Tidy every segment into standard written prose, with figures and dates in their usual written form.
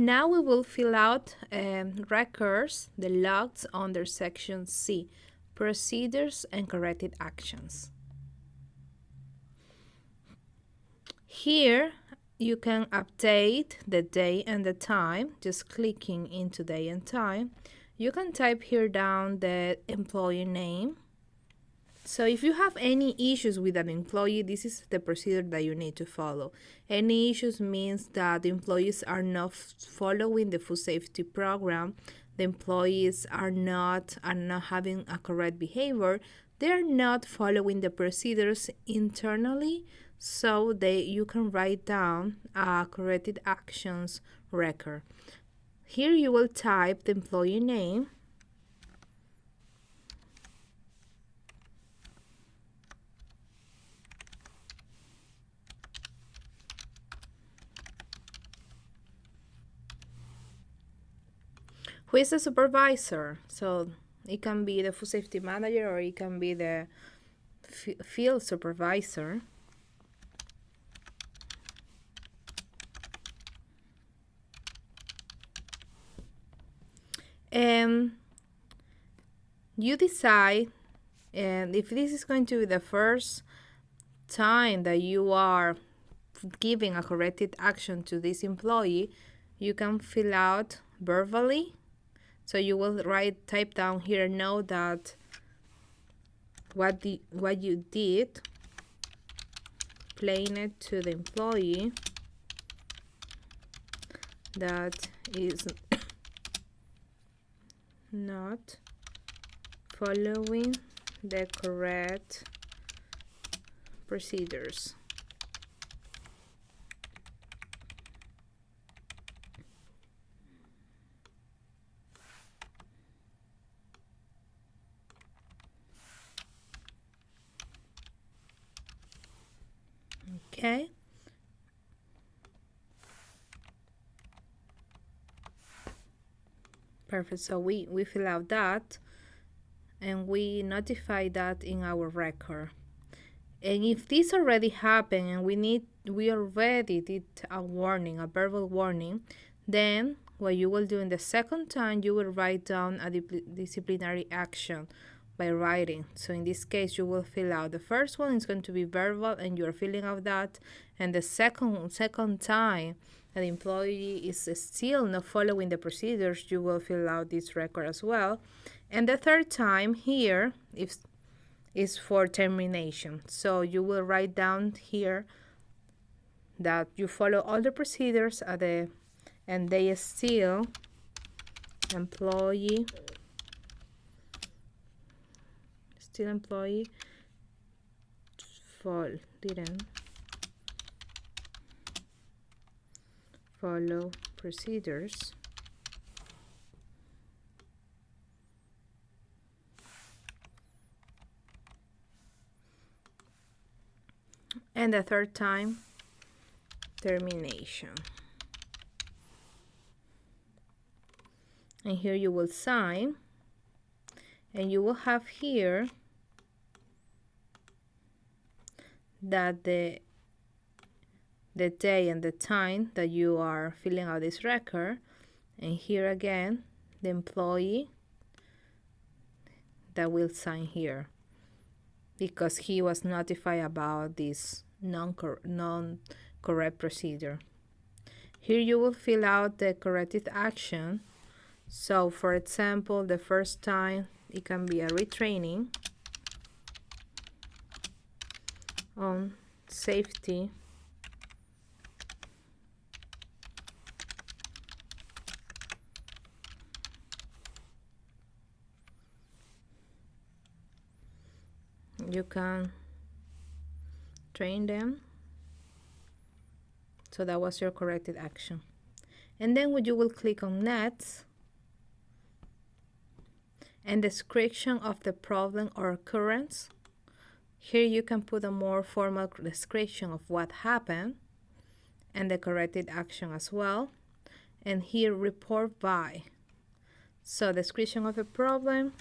Now we will fill out records, the logs under section C, procedures and corrected actions. Here you can update the day and the time, just clicking into day and time. You can type here down the employee name. So if you have any issues with an employee, this is the procedure that you need to follow. Any issues means that the employees are not following the food safety program, the employees are not having a correct behavior, they are not following the procedures internally, so you can write down a corrected actions record. Here you will type the employee name. Who is the supervisor? So it can be the food safety manager or it can be the field supervisor. And you decide, and if this is going to be the first time that you are giving a corrected action to this employee, you can fill out verbally. So you will type down here, know that what you did, explain it to the employee that is not following the correct procedures. Okay. Perfect. So we fill out that and we notify that in our record. And if this already happened and we already did a warning, a verbal warning, then what you will do in the second time, you will write down a disciplinary action by writing. So in this case, you will fill out the first one is going to be verbal and you're filling out that, and the second time an employee is still not following the procedures, you will fill out this record as well. And the third time here is for termination. So you will write down here that you follow all the procedures and they still employee didn't follow procedures. And the third time, termination. And here you will sign, and you will have here that the day and the time that you are filling out this record, and here again the employee that will sign here because he was notified about this non-correct procedure. Here you will fill out the corrected action. So for example, the first time it can be a retraining on safety you can train them. So that was your corrected action. And then you will click on next, and description of the problem or occurrence. Here you can put a more formal description of what happened and the corrected action as well. And here report by. So description of the problem,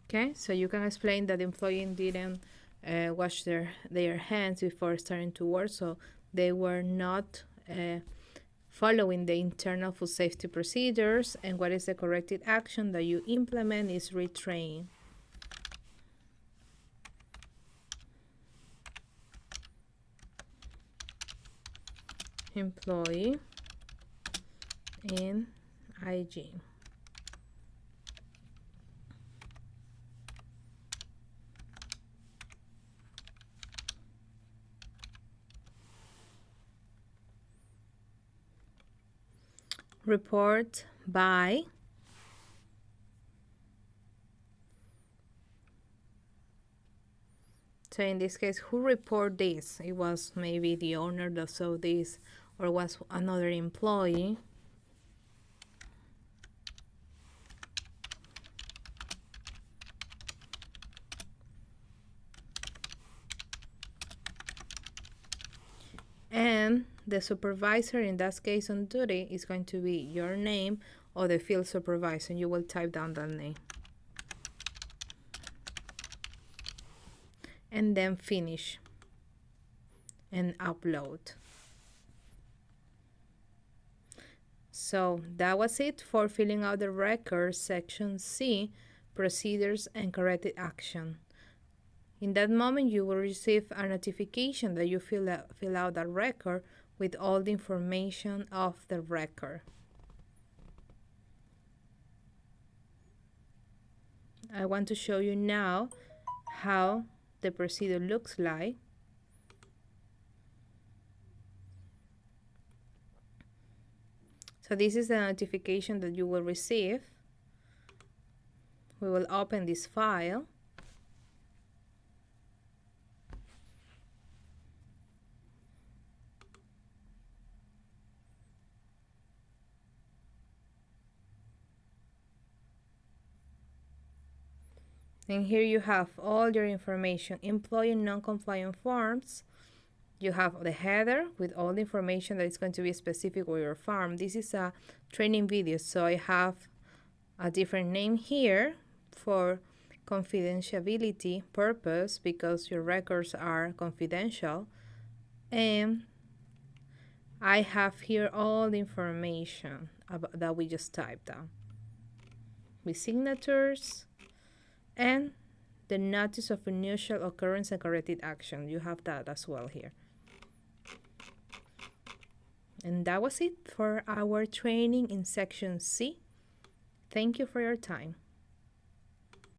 Okay, so you can explain that the employee didn't wash their hands before starting to work, so they were not following the internal food safety procedures. And what is the corrective action that you implement is retrain. Employee in hygiene. Report by so in this case, who report this? It was maybe the owner that saw this, or was another employee. And the supervisor in that case on duty is going to be your name or the field supervisor. You will type down that name. And then finish and upload. So that was it for filling out the record, section C, procedures and corrective action. In that moment, you will receive a notification that you fill out that record with all the information of the record. I want to show you now how the procedure looks like. So this is the notification that you will receive. We will open this file. And here you have all your information, employee non-compliant forms. You have the header with all the information that is going to be specific with your farm. This is a training video, so I have a different name here for confidentiality purpose because your records are confidential. And I have here all the information that we just typed down with signatures and the notice of unusual occurrence and corrective action. You have that as well here. And that was it for our training in section C. Thank you for your time.